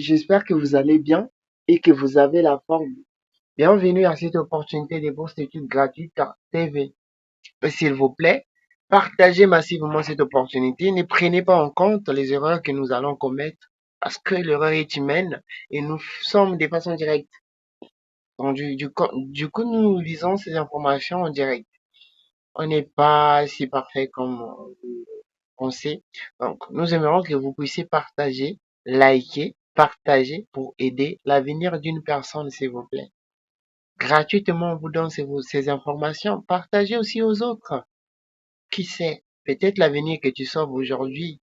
j'espère que vous allez bien et que vous avez la forme. Bienvenue à cette opportunité de bourse d'études gratuites TV. S'il vous plaît, partagez massivement cette opportunité. Ne prenez pas en compte les erreurs que nous allons commettre parce que l'erreur est humaine et nous sommes de façon directe. Donc, du coup, nous lisons ces informations en direct. On n'est pas si parfait comme on sait. Donc, nous aimerions que vous puissiez partager, liker, partager pour aider l'avenir d'une personne, s'il vous plaît. Gratuitement, on vous donne ces informations. Partagez aussi aux autres. Qui sait, peut-être l'avenir que tu sauves aujourd'hui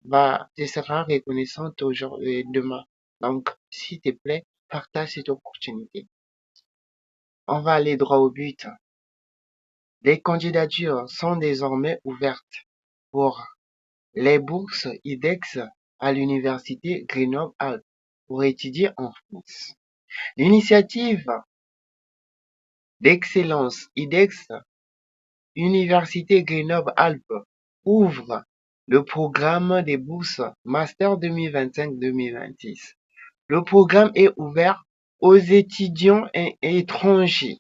te sera reconnaissante aujourd'hui, demain. Donc, s'il te plaît, partage cette opportunité. On va aller droit au but. Les candidatures sont désormais ouvertes pour les bourses IDEX à l'université Grenoble-Alpes pour étudier en France. L'initiative d'excellence IDEX Université Grenoble-Alpes ouvre le programme des bourses Master 2025-2026. Le programme est ouvert aux étudiants étrangers,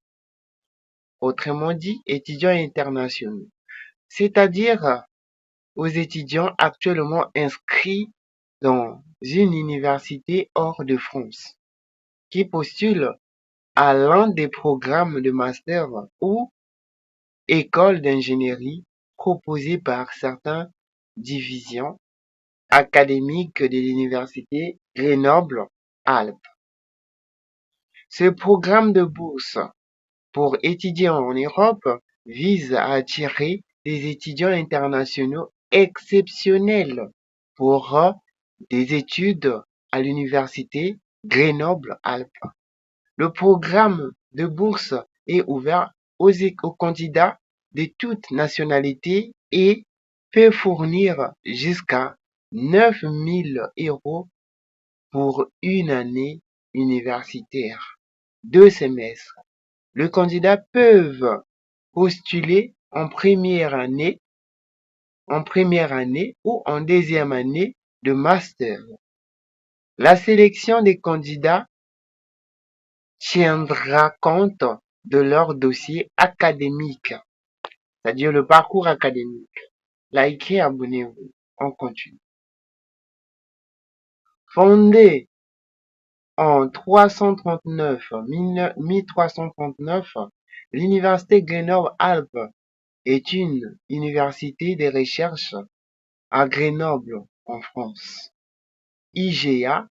autrement dit étudiants internationaux, c'est-à-dire aux étudiants actuellement inscrits dans une université hors de France, qui postulent à l'un des programmes de master ou école d'ingénierie proposés par certaines divisions académiques de l'université Grenoble-Alpes. Ce programme de bourse pour étudier en Europe vise à attirer des étudiants internationaux exceptionnels pour des études à l'université Grenoble-Alpes. Le programme de bourse est ouvert aux candidats de toute nationalité et peut fournir jusqu'à 9 000 € pour une année universitaire, 2 semestres. Les candidats peuvent postuler en première année ou en deuxième année de master. La sélection des candidats tiendra compte de leur dossier académique, c'est-à-dire le parcours académique. Likez, abonnez-vous. On continue. Fondée en 1339, l'université Grenoble-Alpes est une université de recherche à Grenoble, en France. IGA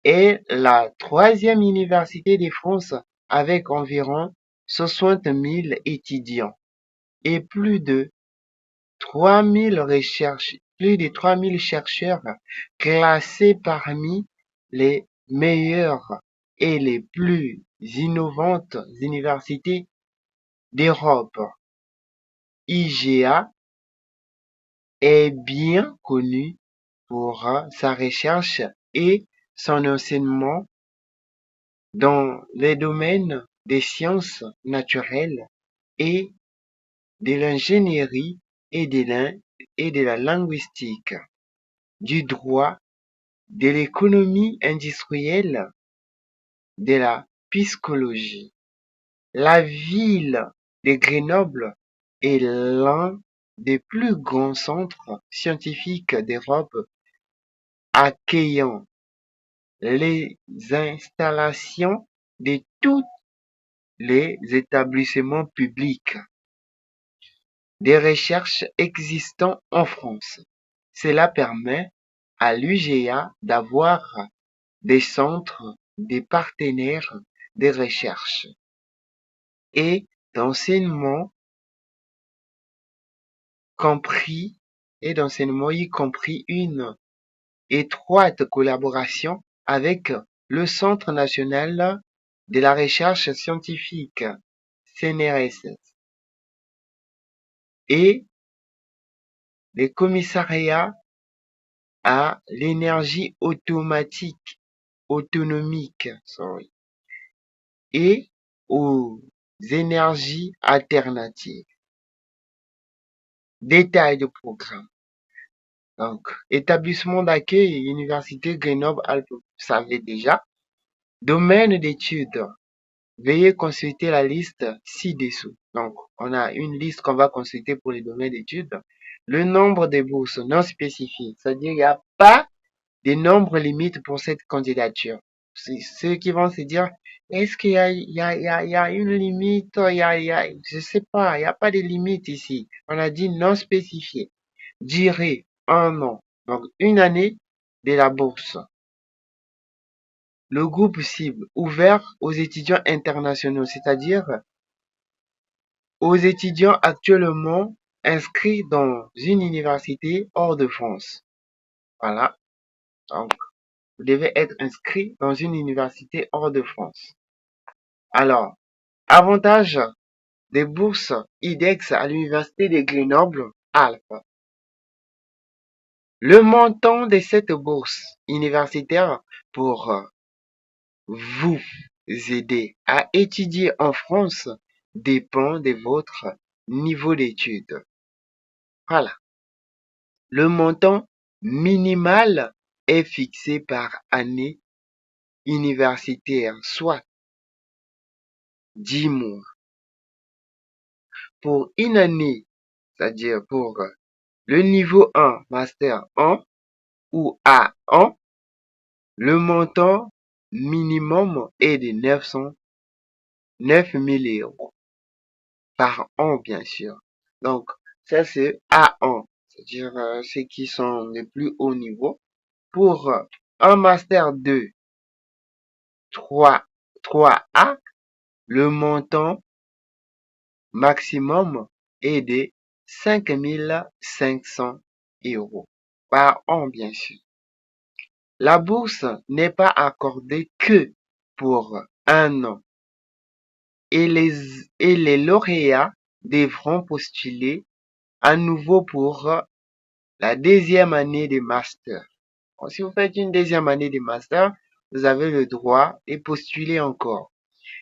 est la troisième université de France avec environ 60 000 étudiants et plus de 3000 chercheurs classés parmi les meilleures et les plus innovantes universités d'Europe. IGA est bien connu pour sa recherche et son enseignement dans les domaines des sciences naturelles et de l'ingénierie et de la linguistique, du droit, de l'économie industrielle, de la psychologie. La ville de Grenoble est l'un des plus grands centres scientifiques d'Europe, accueillant les installations de tous les établissements publics de recherche existants en France. Cela permet à l'UGA d'avoir des centres, des partenaires de recherche et d'enseignement y compris une étroite collaboration avec le Centre national de la recherche scientifique, CNRS, et le commissariat à l'énergie autonomique, et aux énergies alternatives. Détail du programme. Donc, établissement d'accueil, Université Grenoble-Alpes, vous savez déjà. Domaine d'études. Veuillez consulter la liste ci-dessous. Donc, on a une liste qu'on va consulter pour les domaines d'études. Le nombre de bourses non spécifiées, c'est-à-dire il n'y a pas de nombre limite pour cette candidature. C'est ceux qui vont se dire, est-ce qu'il y a, il y a une limite, je sais pas, il n'y a pas de limite ici. On a dit non spécifié. Durée, un an. Donc, une année de la bourse. Le groupe cible, ouvert aux étudiants internationaux, c'est-à-dire aux étudiants actuellement inscrits dans une université hors de France. Voilà. Donc, vous devez être inscrit dans une université hors de France. Alors, avantage des bourses IDEX à l'université de Grenoble-Alpes. Le montant de cette bourse universitaire pour vous aider à étudier en France dépend de votre niveau d'études. Voilà. Le montant minimal est fixé par année universitaire, soit 10 mois. Pour une année, c'est-à-dire pour le niveau 1, Master 1 ou A1, le montant minimum est de 9 000 euros par an, bien sûr. Donc, ça c'est A1, c'est-à-dire ceux qui sont les plus hauts niveaux. Pour un Master 2, 3, 3A, le montant maximum est de 5 500 euros par an, bien sûr. La bourse n'est pas accordée que pour un an et les lauréats devront postuler à nouveau pour la deuxième année de master. Donc, si vous faites une deuxième année de master, vous avez le droit de postuler encore.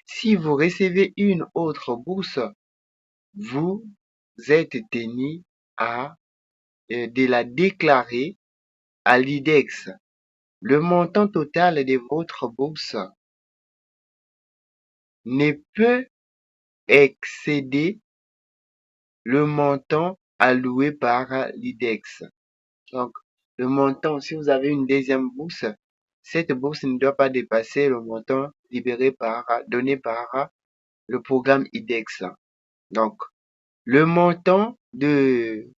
Si vous recevez une autre bourse, vous êtes tenu de la déclarer à l'IDEX. Le montant total de votre bourse ne peut excéder le montant alloué par l'IDEX. Donc, le montant, si vous avez une deuxième bourse, cette bourse ne doit pas dépasser le montant donné par le programme IDEX. Donc, le montant de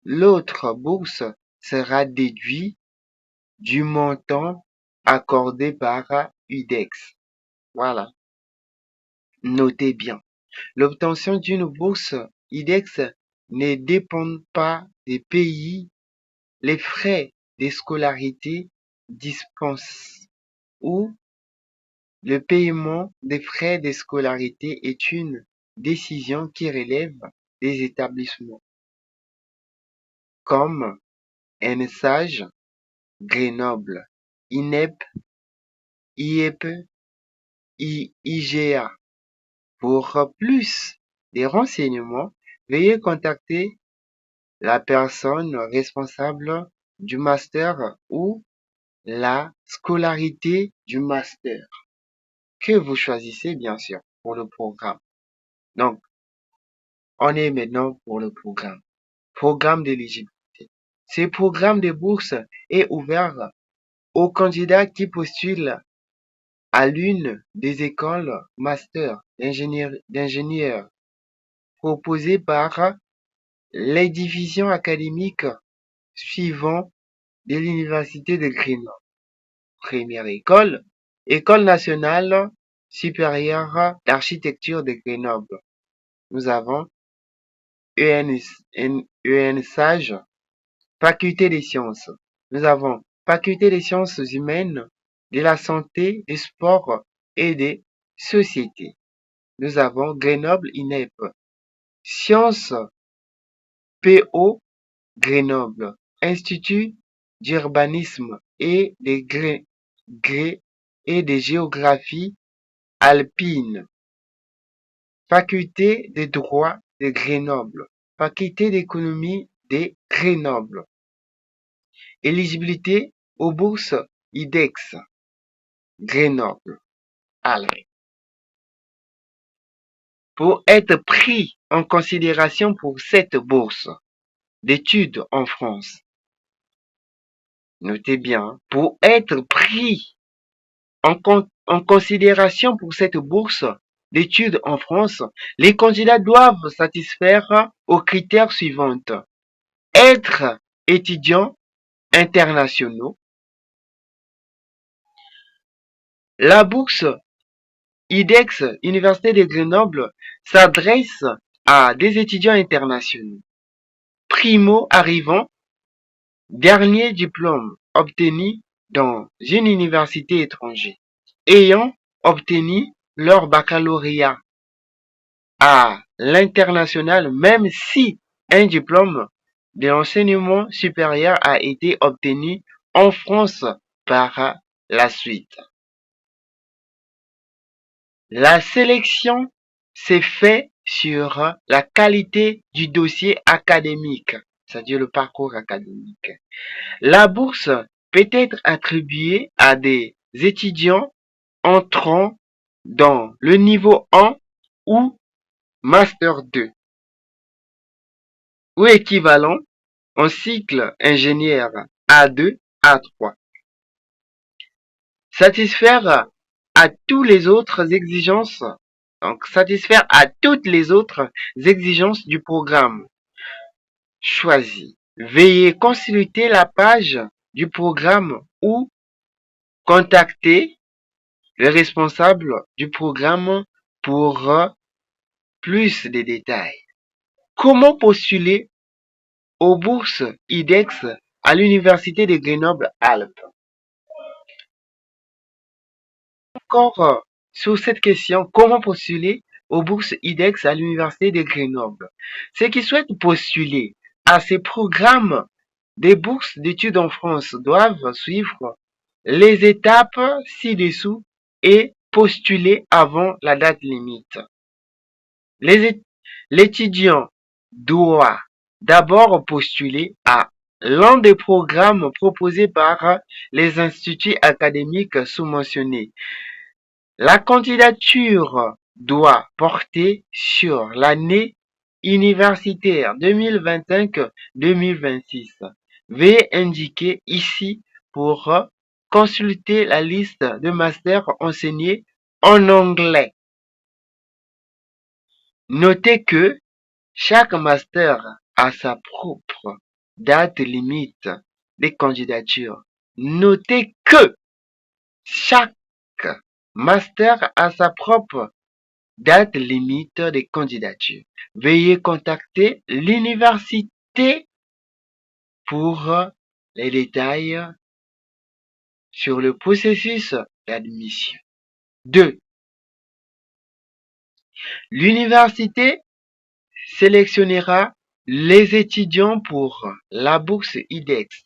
l'autre bourse sera déduit du montant accordé par IDEX. Voilà. Notez bien. L'obtention d'une bourse IDEX ne dépend pas des pays. Les frais de scolarité dispensent ou le paiement des frais de scolarité est une décision qui relève des établissements comme ENSAGE, Grenoble, INEP, IEP, IGA. Pour plus de renseignements, veuillez contacter la personne responsable du master ou la scolarité du master que vous choisissez bien sûr pour le programme. Donc, on est maintenant pour le programme. Programme d'éligibilité. Ce programme de bourse est ouvert aux candidats qui postulent à l'une des écoles master d'ingénieurs proposées par les divisions académiques suivantes de l'Université de Grenoble. Première école, École nationale supérieure d'architecture de Grenoble. Nous avons ENSAGE, Faculté des sciences. Nous avons Faculté des sciences humaines, de la santé, des sports et des sociétés. Nous avons Grenoble INEP, Sciences PO Grenoble, Institut d'urbanisme et de géographie alpine, Faculté de droit de Grenoble, Faculté d'économie de Grenoble. éligibilité aux bourses IDEX Grenoble. Allez. Pour être pris en considération pour cette bourse d'études en France, notez bien, pour être pris en considération pour cette bourse d'études en France, les candidats doivent satisfaire aux critères suivants. Être étudiants internationaux. La bourse IDEX, Université de Grenoble, s'adresse à des étudiants internationaux. Primo arrivant, dernier diplôme obtenu dans une université étrangère, ayant obtenu leur baccalauréat à l'international, même si un diplôme de l'enseignement supérieur a été obtenu en France par la suite. La sélection s'est faite sur la qualité du dossier académique, c'est-à-dire le parcours académique. La bourse peut être attribuée à des étudiants entrant dans le niveau 1 ou Master 2 ou équivalent en cycle ingénieur A2, A3. Satisfaire à toutes les autres exigences du programme choisi. Veuillez consulter la page du programme ou contacter le responsable du programme pour plus de détails. Comment postuler aux bourses IDEX à l'Université de Grenoble-Alpes? Encore sur cette question, comment postuler aux bourses IDEX à l'Université de Grenoble? Ceux qui souhaitent postuler à ces programmes des bourses d'études en France doivent suivre les étapes ci-dessous et postuler avant la date limite. L'étudiant doit d'abord postuler à l'un des programmes proposés par les instituts académiques sous-mentionnés. La candidature doit porter sur l'année universitaire 2025-2026. Veuillez indiquer ici pour consulter la liste de masters enseignés en anglais. Notez que chaque master a sa propre date limite de candidature. Notez que chaque master a sa propre date limite de candidature. Veuillez contacter l'université pour les détails sur le processus d'admission. 2. L'université sélectionnera les étudiants pour la bourse IDEX.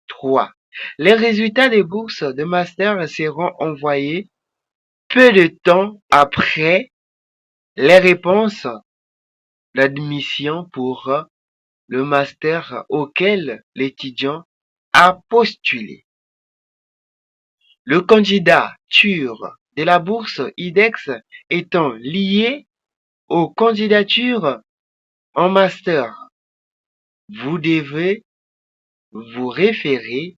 3. Les résultats des bourses de master seront envoyés peu de temps après les réponses d'admission pour le master auquel l'étudiant a postulé. Le candidature de la bourse IDEX étant lié aux candidatures en master, vous devez vous référer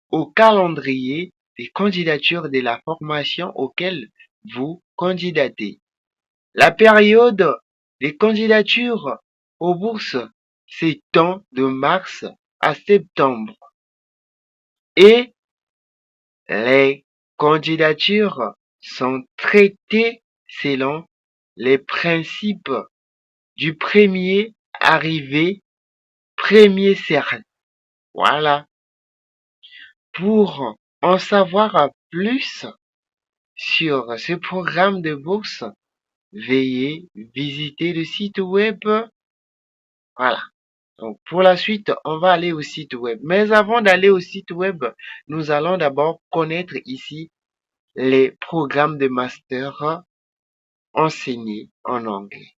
au calendrier des candidatures de la formation auquel vous candidatez. La période des candidatures aux bourses s'étend de mars à septembre et les candidatures sont traitées selon les principes du premier arrivé, premier servi. Voilà. Pour en savoir plus sur ce programme de bourse, veuillez visiter le site web. Voilà. Donc, pour la suite, on va aller au site web. Mais avant d'aller au site web, nous allons d'abord connaître ici les programmes de master enseignés en anglais.